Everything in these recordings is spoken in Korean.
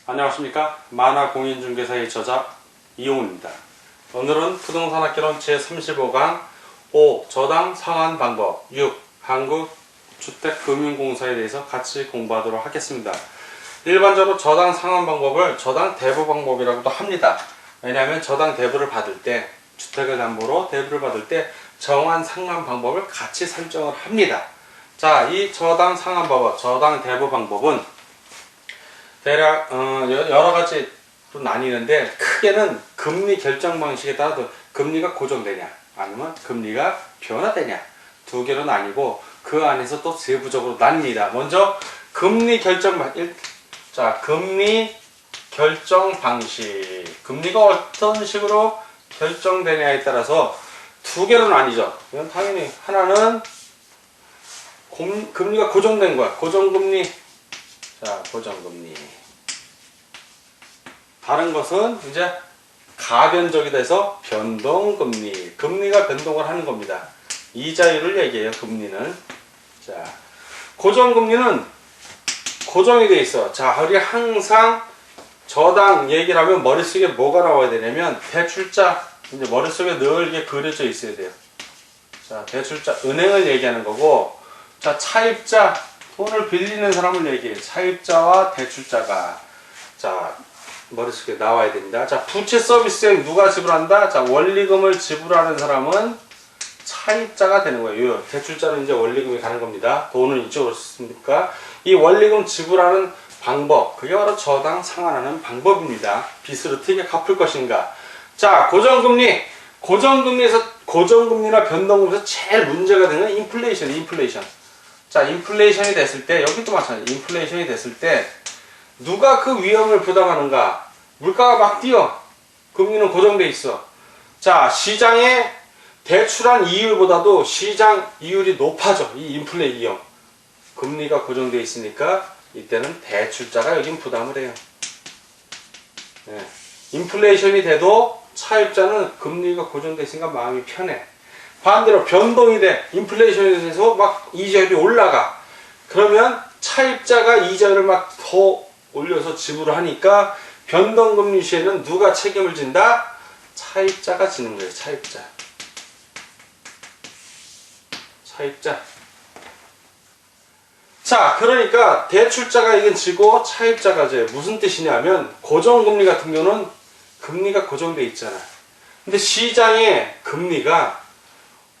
안녕하십니까. 만화공인중개사의 저자 이용훈입니다. 오늘은 부동산학개론 제35강 5. 저당 상환 방법 6. 한국주택금융공사에 대해서 같이 공부하도록 하겠습니다. 일반적으로 저당 상환 방법을 저당 대부 방법이라고도 합니다. 왜냐하면 저당 대부를 받을 때, 주택을 담보로 대부를 받을 때 정한 상환 방법을 같이 설정을 합니다. 자, 이 저당 상환 방법, 저당 대부 방법은 대략 여러 가지로 나뉘는데, 크게는 금리 결정 방식에 따라서 금리가 고정되냐 아니면 금리가 변화되냐 두 개로 나뉘고, 그 안에서 또 세부적으로 나뉩니다. 먼저 금리 결정 금리 결정 방식, 금리가 어떤 식으로 결정되냐에 따라서 두 개로 나뉘죠. 이건 당연히 하나는 금리가 고정된 거야. 고정금리. 자, 고정금리. 다른 것은 이제 가변적이 돼서 변동금리. 금리가 변동을 하는 겁니다. 이자율을 얘기해요, 금리는. 자, 고정금리는 고정이 돼 있어. 자, 우리 항상 저당 얘기를 하면 머릿속에 뭐가 나와야 되냐면, 대출자. 이제 머릿속에 늘 이게 그려져 있어야 돼요. 자, 대출자, 은행을 얘기하는 거고, 자, 차입자, 돈을 빌리는 사람을 얘기해요. 차입자와 대출자가. 자, 머릿속에 나와야 됩니다. 자, 부채 서비스에 누가 지불한다? 자, 원리금을 지불하는 사람은 차입자가 되는 거예요. 대출자는 이제 원리금이 가는 겁니다. 돈은 이쪽으로 쓰니까. 이 원리금 지불하는 방법, 그게 바로 저당 상환하는 방법입니다. 빚을 어떻게 갚을 것인가. 자, 고정금리. 고정금리나 변동금리에서 제일 문제가 되는 건 인플레이션. 자, 인플레이션이 됐을 때, 여기도 마찬가지. 인플레이션이 됐을 때 누가 그 위험을 부담하는가? 물가가 막 뛰어. 금리는 고정돼 있어. 자, 시장에 대출한 이율보다도 시장 이율이 높아져. 이 인플레 위험. 금리가 고정돼 있으니까 이때는 대출자가 여긴 부담을 해요. 네. 인플레이션이 돼도 차입자는 금리가 고정돼 있으니까 마음이 편해. 반대로 변동이 돼. 인플레이션이 돼서 막 이자율이 올라가. 그러면 차입자가 이자율을 막 더 올려서 지불을 하니까 변동금리 시에는 누가 책임을 진다? 차입자가 지는 거예요. 차입자. 자, 그러니까 대출자가 이건 지고 차입자가 져요. 무슨 뜻이냐면, 고정금리 같은 경우는 금리가 고정돼 있잖아. 근데 시장에 금리가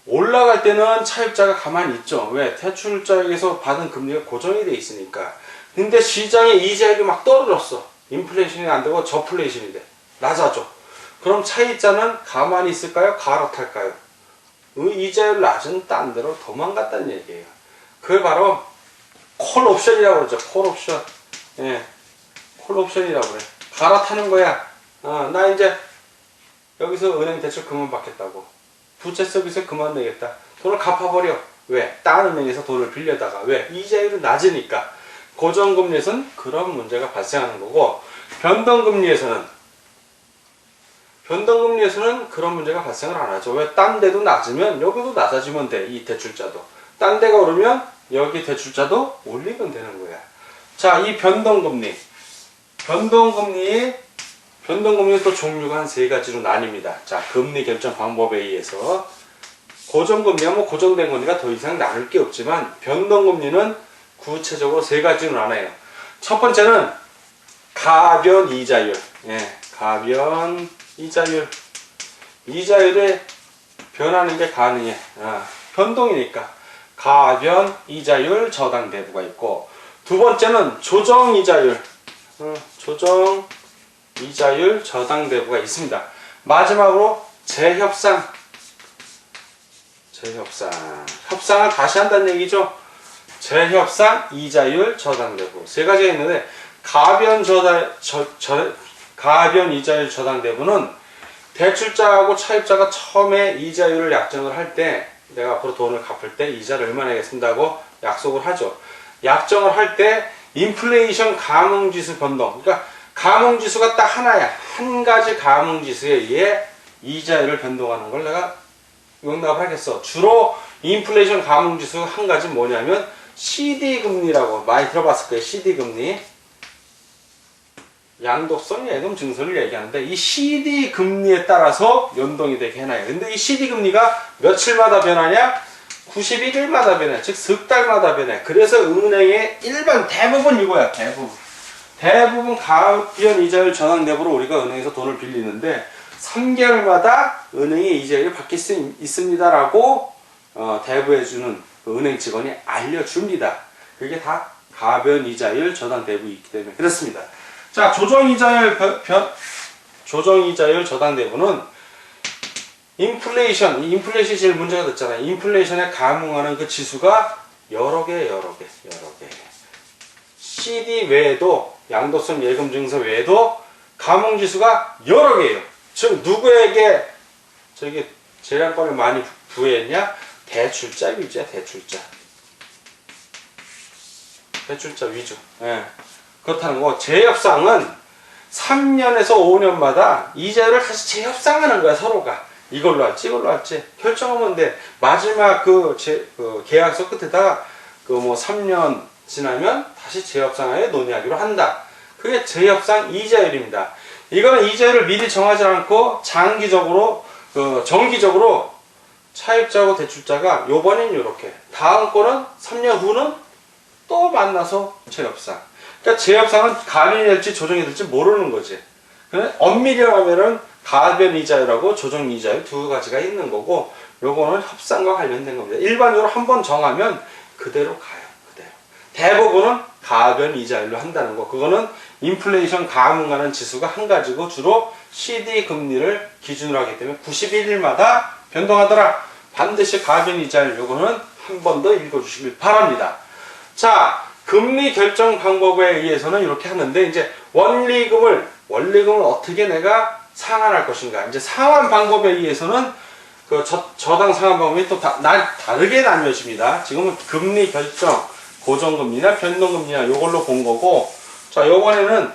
올라갈 때는 차입자가 가만히 있죠. 왜? 대출자에게서 받은 금리가 고정이 돼 있으니까. 근데 시장에 이자율이 막 떨어졌어. 인플레이션이 안 되고 저플레이션이 돼. 낮아져. 그럼 차입자는 가만히 있을까요? 갈아탈까요? 이자율 낮은 딴 데로 도망갔다는 얘기예요. 그게 바로 콜옵션이라고 그러죠. 콜옵션. 예. 콜옵션이라고 그래. 갈아타는 거야. 나 이제 여기서 은행 대출 그만 받겠다고. 부채 서비스 그만 내겠다. 돈을 갚아버려. 왜? 다른 은행에서 돈을 빌려다가. 왜? 이자율이 낮으니까. 고정금리에서는 그런 문제가 발생하는 거고, 변동금리에서는 그런 문제가 발생을 안 하죠. 왜? 딴 데도 낮으면 여기도 낮아지면 돼. 이 대출자도. 딴 데가 오르면 여기 대출자도 올리면 되는 거야. 자, 이 변동금리는 또 종류가 한 세 가지로 나뉩니다. 자, 금리 결정 방법에 의해서 고정금리와 뭐 고정된 금리가 더 이상 나눌 게 없지만, 변동금리는 구체적으로 세 가지로 나눠요. 첫 번째는 가변 이자율. 예, 가변 이자율. 이자율에 변하는 게 가능해. 변동이니까. 가변 이자율 저당 대부가 있고, 두 번째는 조정 이자율. 조정 이자율 저당 대부가 있습니다. 마지막으로 재협상. 협상을 다시 한다는 얘기죠. 재협상 이자율 저당 대부. 세 가지가 있는데, 가변 이자율 저당 대부는 대출자하고 차입자가 처음에 이자율을 약정을 할 때, 내가 앞으로 돈을 갚을 때 이자를 얼마 내겠습니다고 약속을 하죠. 약정을 할 때 인플레이션 감흥지수 변동. 그러니까 감흥지수가 딱 하나야. 한 가지 감흥지수에 의해 이자율을 변동하는 걸 내가 용납을 하겠어. 주로 인플레이션 감흥지수 한 가지 뭐냐면 CD 금리라고 많이 들어봤을 거예요. CD 금리. 양도성 예금 증서를 얘기하는데 이 CD 금리에 따라서 연동이 되게 해놔요. 근데 이 CD 금리가 며칠마다 변하냐? 91일마다 변해. 즉 석 달마다 변해. 그래서 은행의 일반 대부분 이거야. 대부분 가변 이자율 전환 대부로 우리가 은행에서 돈을 빌리는데 3개월마다 은행의 이자율을 바뀔 수 있습니다라고 대부해주는 그 은행 직원이 알려줍니다. 그게 다 가변 이자율 전환 대부이기 때문에 그렇습니다. 자, 조정 이자율 저당 대부는 인플레이션이 제일 문제가 됐잖아요. 인플레이션에 감응하는 그 지수가 여러 개. CD 외에도 양도성 예금 증서 외에도 감응 지수가 여러 개예요. 즉 누구에게 저기 재량권을 많이 부여했냐? 대출자 위주야, 대출자 위주. 예. 그렇다는 거. 재협상은 3년에서 5년마다 이자율을 다시 재협상하는 거야, 서로가. 이걸로 할지 결정하면 돼. 마지막 그 계약서 끝에다가 그 뭐 3년 지나면 다시 재협상하여 논의하기로 한다. 그게 재협상 이자율입니다. 이거는 이자율을 미리 정하지 않고 장기적으로 정기적으로 차입자하고 대출자가 요번엔 요렇게, 다음 거는 3년 후는 또 만나서 재협상. 그러니까 재협상은 가변이 될지 조정이 될지 모르는 거지. 엄밀히 하면은 가변 이자율하고 조정 이자율 두 가지가 있는 거고, 요거는 협상과 관련된 겁니다. 일반적으로 한번 정하면 그대로 가요. 그대로. 대부분은 가변 이자율로 한다는 거. 그거는 인플레이션 감응하는 지수가 한 가지고 주로 CD 금리를 기준으로 하기 때문에 91일마다 변동하더라. 반드시 가변 이자율, 요거는 한 번 더 읽어주시길 바랍니다. 자, 금리 결정 방법에 의해서는 이렇게 하는데, 이제 원리금을 어떻게 내가 상환할 것인가. 이제 상환 방법에 의해서는 그 저당 상환 방법이 또 다르게 나뉘어집니다. 지금은 금리 결정, 고정금리나 변동금리나 요걸로 본 거고, 자, 요번에는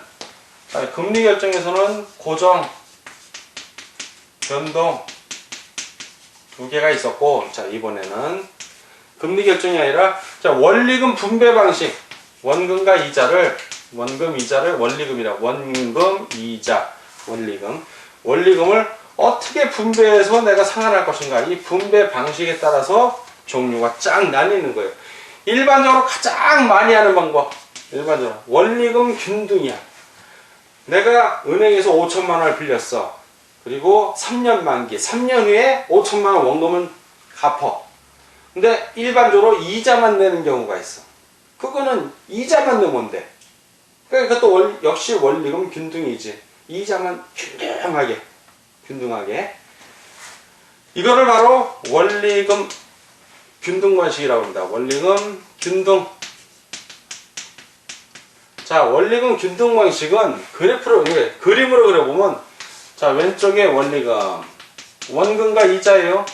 금리 결정에서는 고정, 변동 두 개가 있었고, 자, 이번에는 금리 결정이 아니라, 자, 원리금 분배 방식, 원금 이자를 원리금이라, 원금, 이자, 원리금을 어떻게 분배해서 내가 상환할 것인가. 이 분배 방식에 따라서 종류가 쫙 나뉘는 거예요. 일반적으로 가장 많이 하는 방법, 원리금 균등이야. 내가 은행에서 5천만 원을 빌렸어. 그리고 3년 만기, 3년 후에 5천만 원 원금은 갚어. 근데 일반적으로 이자만 내는 경우가 있어. 그거는 이자만 내면 돼. 그러니까 또 역시 원리금 균등이지. 이자만 균등하게. 이거를 바로 원리금 균등 관식이라고 합니다. 원리금 균등. 자, 원리금 균등 방식은 그림으로 그려보면, 자, 왼쪽에 원금과 이자예요.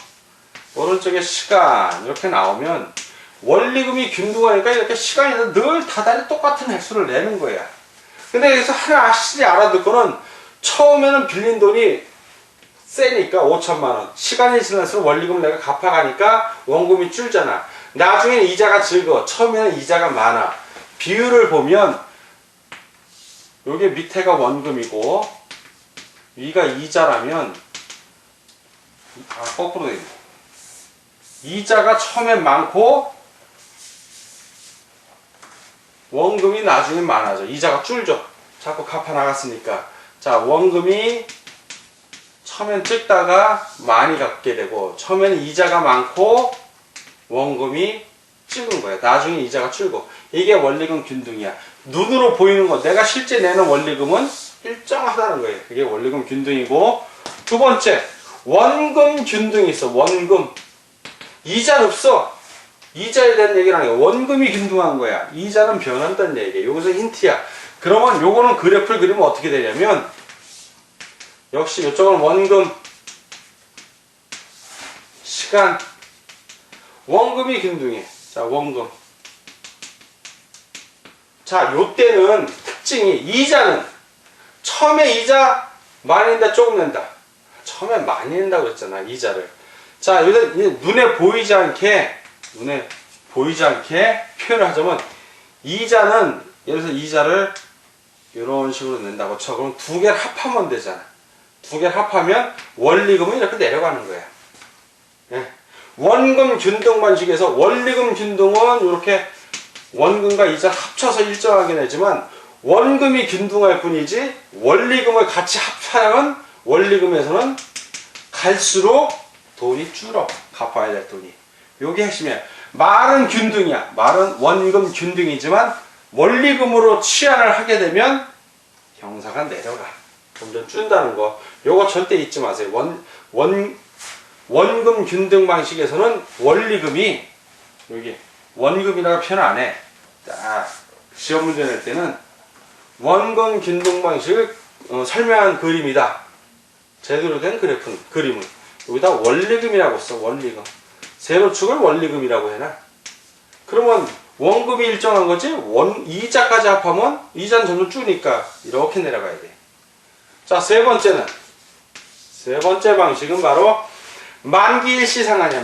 오른쪽에 시간 이렇게 나오면 원리금이 균등하니까 이렇게 시간이 늘 다달이 똑같은 액수를 내는 거야. 근데 여기서 하나 확실히 알아둘 거는, 처음에는 빌린 돈이 세니까 5천만 원, 시간이 지날수록 원리금을 내가 갚아가니까 원금이 줄잖아. 나중에는 이자가 적어. 처음에는 이자가 많아. 비율을 보면 요게 밑에가 원금이고 위가 이자라면, 거꾸로 돼 있네. 이자가 처음엔 많고 원금이 나중에 많아져. 이자가 줄죠. 자꾸 갚아 나갔으니까. 자, 원금이 처음엔 적다가 많이 갚게 되고, 처음에는 이자가 많고 원금이 적은 거야. 나중에 이자가 줄고. 이게 원리금 균등이야. 눈으로 보이는 거, 내가 실제 내는 원리금은 일정하다는 거예요. 그게 원리금 균등이고, 두 번째, 원금 균등이 있어. 원금. 이자는 없어. 이자에 대한 얘기를 하는 거야. 원금이 균등한 거야. 이자는 변한다는 얘기야. 여기서 힌트야. 그러면 요거는 그래프를 그리면 어떻게 되냐면, 역시 이쪽은 원금, 시간, 원금이 균등해. 자, 원금. 자, 요때는 특징이, 이자는 처음에 이자 많이 낸다, 조금 낸다. 처음에 많이 낸다고 그랬잖아, 이자를. 자, 여기서 눈에 보이지 않게, 보이지 않게 표현을 하자면 이자는 예를 들어서 이자를 이런 식으로 낸다고 쳐. 그럼 두 개를 합하면 되잖아. 두 개를 합하면 원리금은 이렇게 내려가는 거야. 예. 원금 균등 방식에서 원리금 균등은 이렇게 원금과 이자 합쳐서 일정하게 내지만 원금이 균등할 뿐이지 원리금을 같이 합하면 원리금에서는 갈수록 돈이 줄어. 갚아야 될 돈이. 요게 핵심이야. 말은 균등이야. 말은 원금 균등이지만 원리금으로 치환을 하게 되면 형사가 내려가. 점점 준다는 거. 요거 절대 잊지 마세요. 원금 균등 방식에서는 원리금이 여기 원금이라고 표현 안 해. 딱 시험 문제 낼 때는 원금 균등 방식을 설명한 그림이다. 제대로 된 그림은 여기다 원리금이라고 써. 원리금. 세로축을 원리금이라고 해놔. 그러면 원금이 일정한 거지 이자까지 합하면 이자는 점점 줄니까 이렇게 내려가야 돼. 자, 세 번째 방식은 바로 만기 일시상환이야.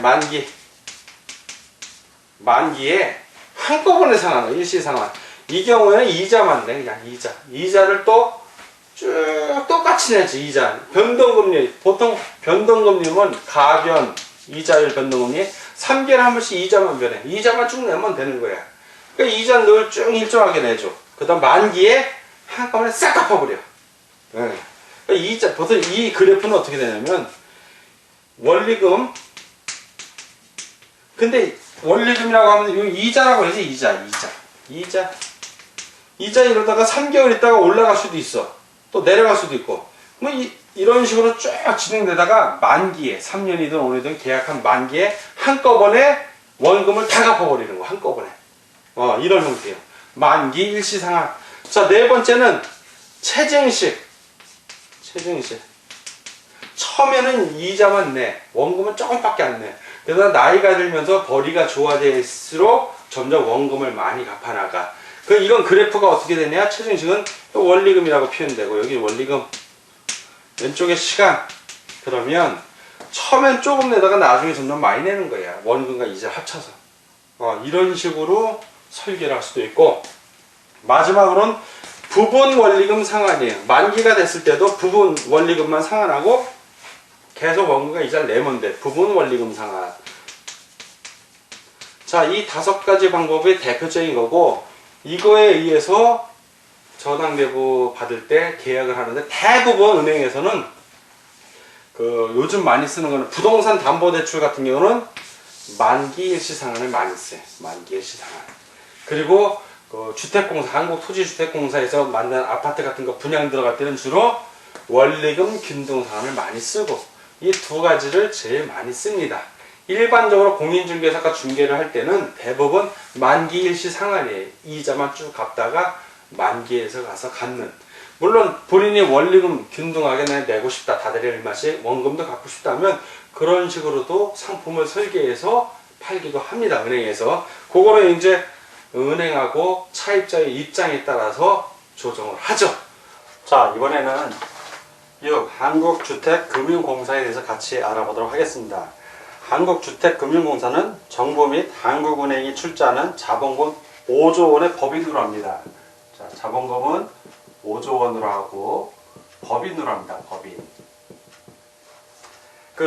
만기에 한꺼번에 상환, 일시상환. 이 경우에는 이자만 내. 그냥 이자를 또 쭉 똑같이 내지. 이자 변동금리. 보통 변동금리면 가변 이자율 변동금리 3개월에 한 번씩 이자만 변해. 이자만 쭉 내면 되는 거야. 그러니까 이자는 늘 쭉 일정하게 내줘. 그 다음 만기에 한꺼번에 싹 갚아버려. 네. 그러니까 보통 이 그래프는 어떻게 되냐면 원리금. 근데 원리금이라고 하면 여기 이자라고 그러지. 이자 이러다가 3개월 있다가 올라갈 수도 있어. 또 내려갈 수도 있고. 뭐 이런 식으로 쭉 진행되다가 만기에 3년이든 5년이든 계약한 만기에 한꺼번에 원금을 다 갚아버리는 거. 한꺼번에. 이런 형태예요. 만기 일시상환. 자, 네 번째는 체증식. 처음에는 이자만 내. 원금은 조금밖에 안 내. 그러다 나이가 들면서 벌이가 좋아질수록 점점 원금을 많이 갚아나가. 이건 그래프가 어떻게 되냐? 체증식은 원리금이라고 표현되고 여기 원리금 왼쪽에 시간. 그러면 처음엔 조금 내다가 나중에 점점 많이 내는 거야. 원금과 이자 합쳐서. 이런 식으로 설계를 할 수도 있고, 마지막으로는 부분 원리금 상환이에요. 만기가 됐을 때도 부분 원리금만 상환하고 계속 원금과 이자를 내면 돼. 부분 원리금 상환. 자, 이 5가지 방법이 대표적인 거고, 이거에 의해서 저당대부 받을 때 계약을 하는데, 대부분 은행에서는 요즘 많이 쓰는 거는 부동산 담보대출 같은 경우는 만기 일시상환을 많이 써요. 만기 일시상환. 그리고 주택공사, 한국토지주택공사에서 만든 아파트 같은 거 분양 들어갈 때는 주로 원리금 균등상환을 많이 쓰고, 이 두 가지를 제일 많이 씁니다. 일반적으로 공인중개사가 중개를 할 때는 대부분 만기 일시상환이에요. 이자만 쭉 갚다가 만기에서 가서 갚는. 물론 본인이 원리금 균등하게 내고 싶다. 다들 일마씩 원금도 갚고 싶다면 그런 식으로도 상품을 설계해서 팔기도 합니다. 은행에서. 그거는 이제 은행하고 차입자의 입장에 따라서 조정을 하죠. 자, 이번에는 이 한국주택금융공사에 대해서 같이 알아보도록 하겠습니다. 한국주택금융공사는 정부 및 한국은행이 출자하는 자본금 5조 원의 법인으로 합니다. 자, 자본금은 5조 원으로 하고 법인으로 합니다. 법인.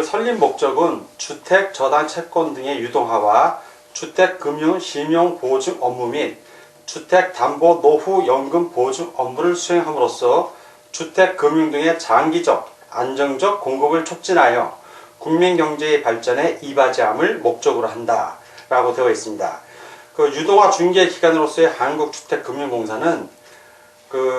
설립 목적은 주택 저당 채권 등의 유동화와 주택금융 신용 보증 업무 및 주택 담보 노후 연금 보증 업무를 수행함으로써 주택금융 등의 장기적 안정적 공급을 촉진하여 국민경제의 발전에 이바지함을 목적으로 한다 라고 되어 있습니다. 유동화 중개 기관으로서의 한국주택금융공사는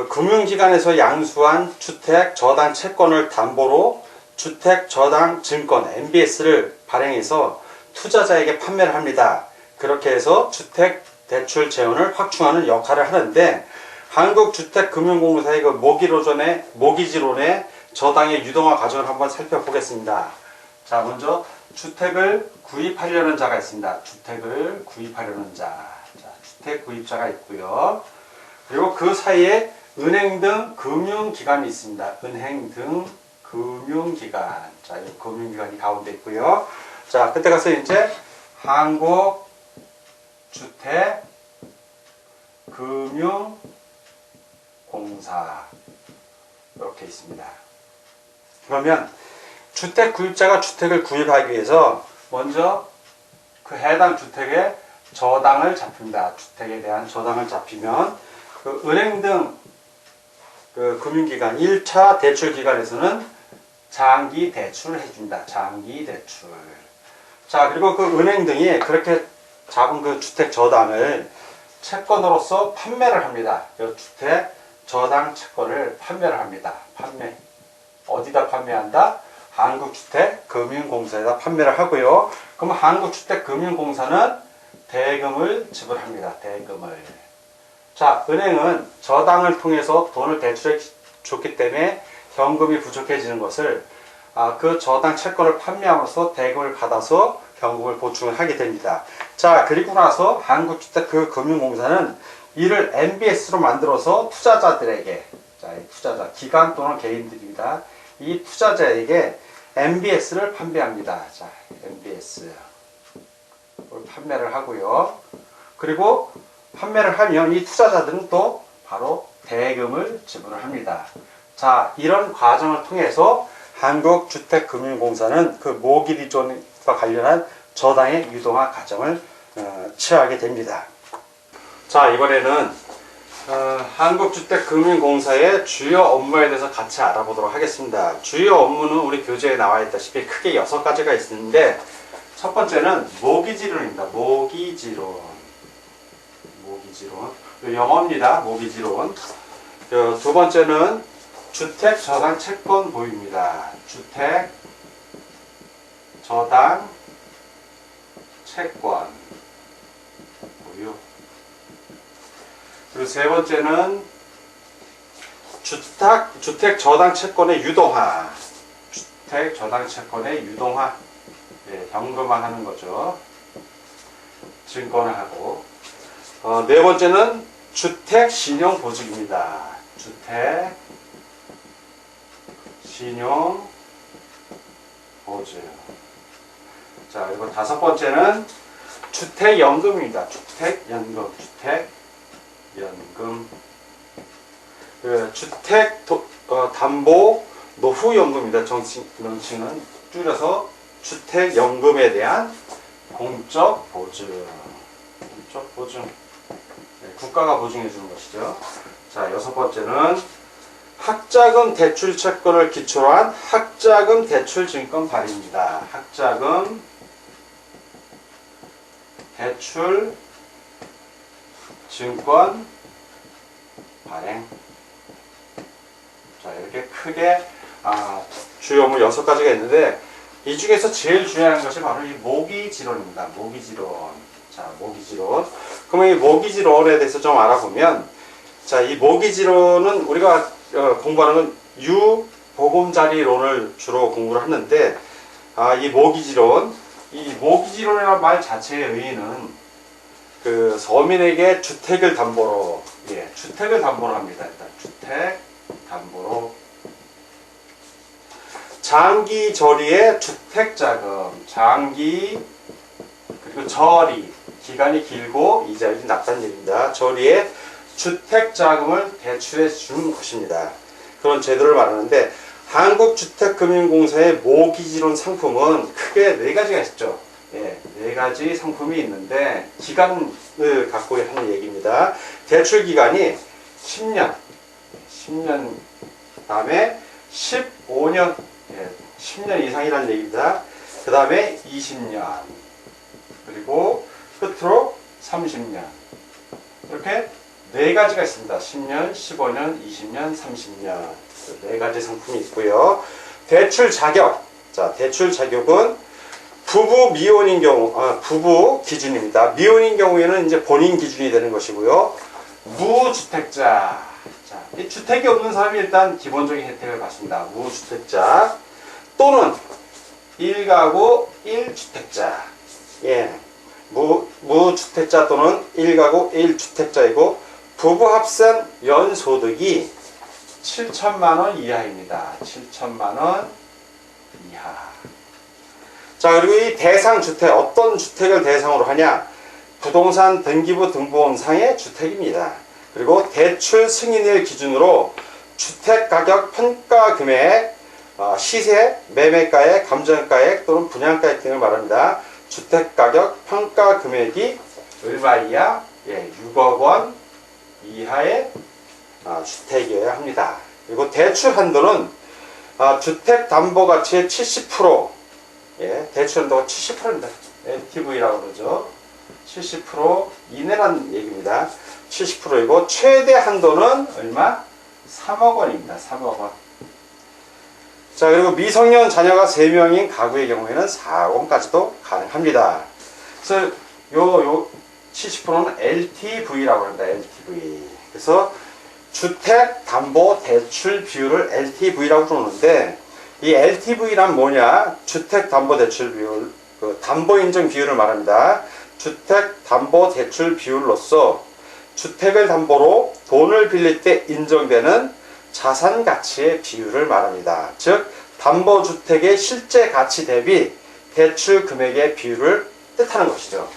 금융기관에서 양수한 주택 저당 채권을 담보로 주택 저당 증권 MBS를 발행해서 투자자에게 판매를 합니다. 그렇게 해서 주택 대출 재원을 확충하는 역할을 하는데, 한국주택금융공사의 모기지론의 저당의 유동화 과정을 한번 살펴보겠습니다. 자, 먼저 주택을 구입하려는 자가 있습니다. 주택을 구입하려는 자. 자, 주택 구입자가 있고요. 그리고 그 사이에 은행 등 금융기관이 있습니다. 은행 등 금융기관. 자, 이 금융기관이 가운데 있고요. 자, 그때 가서 이제 주택금융공사 이렇게 있습니다. 그러면 주택구입자가 주택을 구입하기 위해서 먼저 그 해당 주택의 저당을 잡힙니다. 주택에 대한 저당을 잡히면 그 은행 등 그 금융기관 1차 대출기관에서는 장기 대출을 해줍니다. 장기 대출. 자, 그리고 그 은행 등이 그렇게 잡은 그 주택 저당을 채권으로서 판매를 합니다. 그 주택 저당 채권을 판매를 합니다. 판매. 어디다 판매한다? 한국주택금융공사에다 판매를 하고요. 그럼 한국주택금융공사는 대금을 지불합니다. 대금을. 자, 은행은 저당을 통해서 돈을 대출해 줬기 때문에 현금이 부족해지는 것을 그 저당 채권을 판매함으로써 대금을 받아서 현금을 보충을 하게 됩니다. 자, 그리고 나서 한국주택금융공사는 이를 MBS로 만들어서 투자자들에게, 자, 투자자, 기관 또는 개인들입니다. 이 투자자에게 MBS를 판매합니다. 자, MBS를 판매를 하고요. 그리고 판매를 하면 이 투자자들은 또 바로 대금을 지불을 합니다. 자, 이런 과정을 통해서 한국주택금융공사는 그 모기지존과 관련한 저당의 유동화 과정을 취하게 됩니다. 자, 이번에는 한국주택금융공사의 주요 업무에 대해서 같이 알아보도록 하겠습니다. 주요 업무는 우리 교재에 나와 있다시피 크게 6가지가 있는데, 첫 번째는 모기지론입니다. 모기지론. 영어입니다. 모기지론. 두 번째는 주택 저당 채권 보유입니다. 주택 저당 채권 보유. 그리고 세 번째는 주택 저당 채권의 유동화. 주택 저당 채권의 유동화. 네, 현금화하는 거죠. 증권화하고. 네 번째는 주택 신용 보증입니다. 주택 신용 보증. 자, 그리고 다섯 번째는 주택연금입니다. 주택연금. 주택 담보 노후연금입니다. 명칭은 줄여서 주택연금에 대한 공적 보증. 공적 보증. 네, 국가가 보증해 주는 것이죠. 자, 여섯 번째는 학자금 대출 채권을 기초로 한 학자금 대출 증권 발행입니다. 학자금 대출 증권 발행. 자, 이렇게 크게 주요 업무 6가지가 있는데, 이 중에서 제일 중요한 것이 바로 이 모기지론입니다. 모기지론. 자, 모기지론. 그러면 이 모기지론에 대해서 좀 알아보면, 자, 이 모기지론은 우리가 공부하는 건 유보금자리론을 주로 공부를 하는데, 이 모기지론이라는 말 자체의 의의는 그 서민에게 주택을 담보로, 주택을 담보로 합니다. 일단 주택 담보로. 장기 저리의 주택자금, 장기 그리고 저리, 기간이 길고 이자율이 낮다는 얘기입니다. 저리의 주택자금을 대출해 주는 것입니다. 그런 제도를 말하는데, 한국주택금융공사의 모기지론 상품은 크게 4가지가 있죠. 네 4가지 상품이 있는데, 기간을 갖고 하는 얘기입니다. 대출 기간이 10년 다음에 15년, 10년 이상이라는 얘기입니다. 그 다음에 20년, 그리고 끝으로 30년. 이렇게 4가지가 있습니다. 10년, 15년, 20년, 30년. 4가지 상품이 있고요. 대출 자격. 자, 대출 자격은 부부 미혼인 경우, 부부 기준입니다. 미혼인 경우에는 이제 본인 기준이 되는 것이고요. 무주택자. 자, 이 주택이 없는 사람이 일단 기본적인 혜택을 받습니다. 무주택자 또는 1가구 1주택자. 무주택자 또는 1가구 1주택자이고, 부부 합산 연소득이 7천만원 이하입니다. 7천만원 이하. 자, 그리고 이 대상 주택, 어떤 주택을 대상으로 하냐? 부동산 등기부 등본상의 주택입니다. 그리고 대출 승인일 기준으로 주택가격 평가금액, 시세, 매매가액, 감정가액 또는 분양가액 등을 말합니다. 주택가격 평가금액이 얼마 이하? 6억 원 이하의 주택이어야 합니다. 그리고 대출 한도는 주택담보가치의 70%, 대출 한도가 70%입니다. LTV라고 그러죠. 70% 이내라는 얘기입니다. 70%이고 최대 한도는 얼마? 3억 원입니다. 3억 원. 자, 그리고 미성년 자녀가 3명인 가구의 경우에는 4억 원까지도 가능합니다. 그래서 요 70%는 LTV라고 합니다. LTV. 그래서 주택담보대출 비율을 LTV라고 부르는데, 이 LTV란 뭐냐? 주택담보대출 비율, 담보인정 비율을 말합니다. 주택담보대출 비율로서 주택을 담보로 돈을 빌릴 때 인정되는 자산 가치의 비율을 말합니다. 즉, 담보주택의 실제 가치 대비 대출 금액의 비율을 뜻하는 것이죠.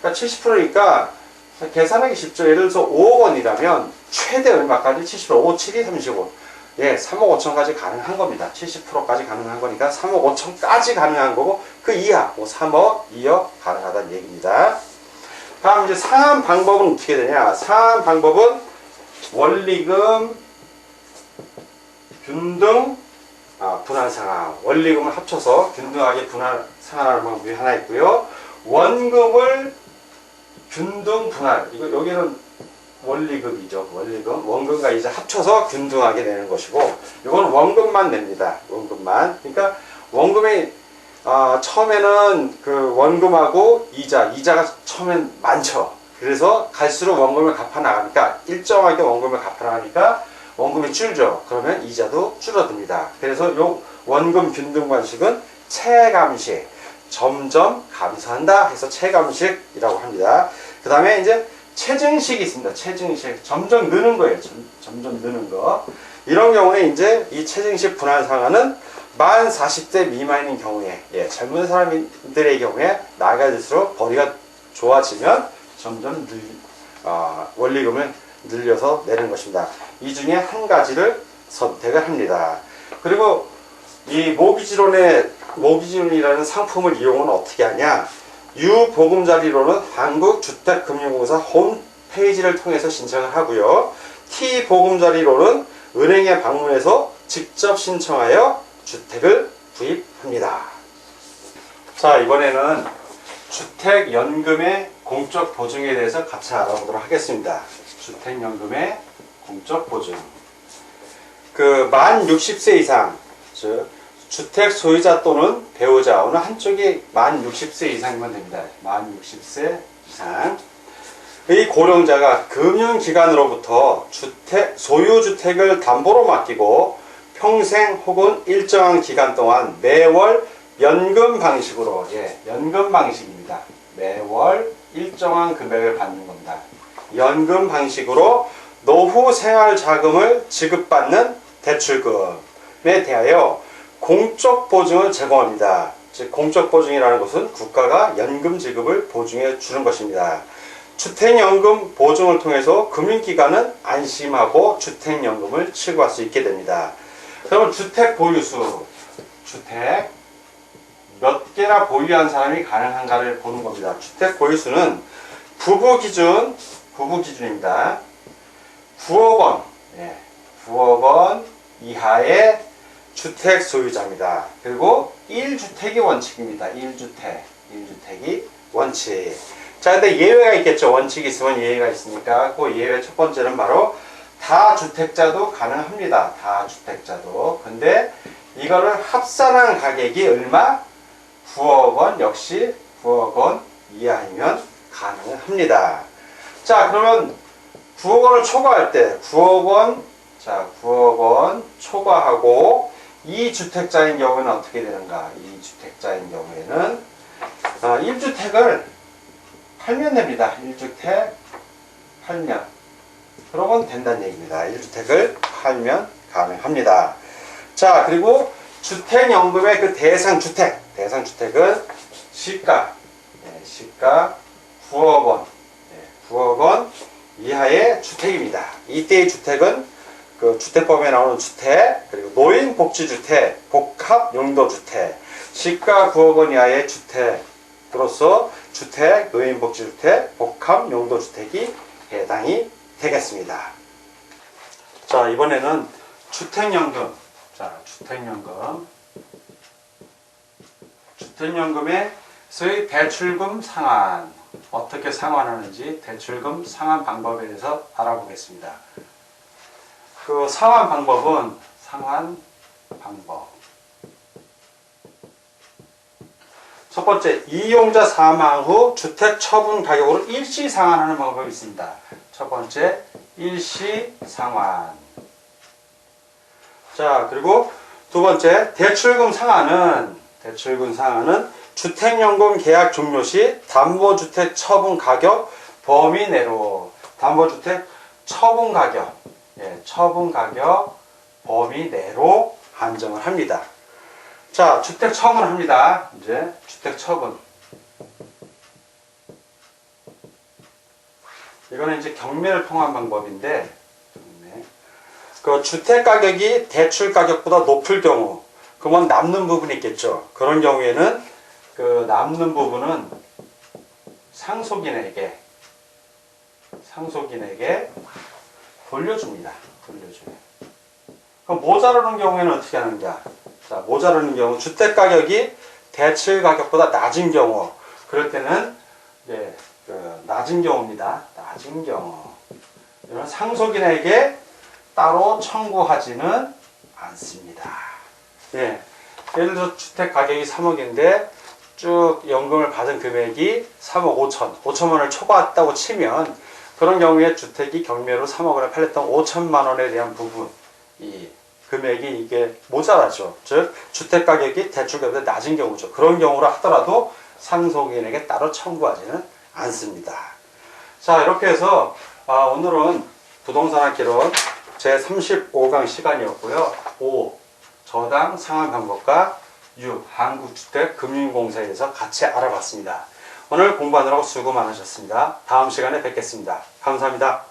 그러니까 70%니까 계산하기 쉽죠. 예를 들어서 5억 원이라면 최대 얼마까지? 70%, 5, 7이 35. 3억 5천까지 가능한 겁니다. 70%까지 가능한 거니까 3억 5천까지 가능한 거고, 그 이하, 3억, 2억 가능하다는 얘기입니다. 다음 이제 상환 방법은 어떻게 되냐? 상환 방법은 원리금, 균등, 분할 상환. 원리금을 합쳐서 균등하게 분할 상환하는 방법이 하나 있고요. 원금을 균등 분할. 여기는 원리금이죠. 원리금. 원금과 이자 합쳐서 균등하게 내는 것이고, 이건 원금만 냅니다. 원금만. 그러니까 원금이 처음에는 그 원금하고 이자가 처음엔 많죠. 그래서 갈수록 원금을 갚아 나가니까, 일정하게 원금을 갚아 나가니까 원금이 줄죠. 그러면 이자도 줄어듭니다. 그래서 요 원금 균등 관식은 체감식, 점점 감소한다 해서 체감식이라고 합니다. 그 다음에 이제 체증식이 있습니다. 체증식. 점점 느는 거예요. 점점 느는 거. 이런 경우에 이제 이 체증식 분할 상환은 만 40대 미만인 경우에, 젊은 사람들의 경우에 나이가 들수록 벌이가 좋아지면 점점 원리금을 늘려서 내는 것입니다. 이 중에 한 가지를 선택을 합니다. 그리고 이 모기지론이라는 상품을 이용은 어떻게 하냐? 유보금자리로는 한국주택금융공사 홈페이지를 통해서 신청을 하고요. T보금자리로는 은행에 방문해서 직접 신청하여 주택을 구입합니다. 자, 이번에는 주택연금의 공적 보증에 대해서 같이 알아보도록 하겠습니다. 주택연금의 공적 보증. 만 60세 이상, 즉 주택 소유자 또는 배우자 어느 한쪽이 만 60세 이상이면 됩니다. 만 60세 이상. 이 고령자가 금융기관으로부터 소유주택을 담보로 맡기고 평생 혹은 일정한 기간 동안 매월 연금 방식으로, 연금 방식입니다. 매월 일정한 금액을 받는 겁니다. 연금 방식으로 노후 생활 자금을 지급받는 대출금에 대하여 공적 보증을 제공합니다. 즉, 공적 보증이라는 것은 국가가 연금 지급을 보증해 주는 것입니다. 주택연금 보증을 통해서 금융기관은 안심하고 주택연금을 취급할 수 있게 됩니다. 그러면 주택 보유수, 주택 몇 개나 보유한 사람이 가능한가를 보는 겁니다. 주택 보유수는 부부 기준입니다. 9억 원, 9억 원 이하의 주택 소유자입니다. 그리고 1주택이 원칙입니다. 1주택이 원칙. 자, 근데 예외가 있겠죠. 원칙이 있으면 예외가 있으니까 그 예외 첫 번째는 바로 다주택자도 가능합니다. 다주택자도. 근데 이거를 합산한 가격이 얼마? 9억 원, 역시 9억 원 이하이면 가능합니다. 자, 그러면 9억 원을 초과할 때 9억 원, 자, 9억 원 초과하고 2주택자인 경우에는 어떻게 되는가? 2주택자인 경우에는 1주택을 팔면 됩니다. 1주택 팔면. 그러면 된다는 얘기입니다. 1주택을 팔면 가능합니다. 자, 그리고 주택연금의 그 대상주택은 시가 9억 원, 9억 원 이하의 주택입니다. 이때의 주택은 그 주택법에 나오는 주택, 그리고 노인복지주택, 복합용도주택, 시가 9억 원 이하의 주택으로서 주택, 노인복지주택, 복합용도주택이 해당이 되겠습니다. 자, 이번에는 주택연금. 자, 주택연금의 소위 대출금 상환. 어떻게 상환하는지 대출금 상환 방법에 대해서 알아보겠습니다. 그 상환 방법. 첫 번째, 이용자 사망 후 주택 처분 가격으로 일시 상환하는 방법이 있습니다. 첫 번째, 일시 상환. 자, 그리고 두 번째, 대출금 상환은 주택연금 계약 종료 시 담보주택 처분 가격 범위 내로 담보주택 처분 가격 범위 내로 한정을 합니다. 자, 주택 처분을 합니다. 이제 주택 처분. 이거는 이제 경매를 통한 방법인데, 그 주택 가격이 대출 가격보다 높을 경우, 그러면 남는 부분이 있겠죠. 그런 경우에는 그 남는 부분은 상속인에게 돌려줍니다. 그럼 모자라는 경우에는 어떻게 하느냐? 자, 모자라는 경우 주택 가격이 대출 가격보다 낮은 경우, 그럴 때는 낮은 경우입니다. 낮은 경우. 이런 상속인에게 따로 청구하지는 않습니다. 예. 예를 들어 주택 가격이 3억인데 쭉 연금을 받은 금액이 3억 5천만 원을 초과했다고 치면, 그런 경우에 주택이 경매로 3억원에 팔렸던 5천만 원에 대한 부분, 이 금액이 이게 모자라죠. 즉 주택 가격이 대출 가격보다 낮은 경우죠. 그런 경우라 하더라도 상속인에게 따로 청구하지는 않습니다. 자, 이렇게 해서 오늘은 부동산학개론 제35강 시간이었고요. 5. 저당 상환 방법과 6. 한국주택금융공사에 대해서 같이 알아봤습니다. 오늘 공부하느라고 수고 많으셨습니다. 다음 시간에 뵙겠습니다. 감사합니다.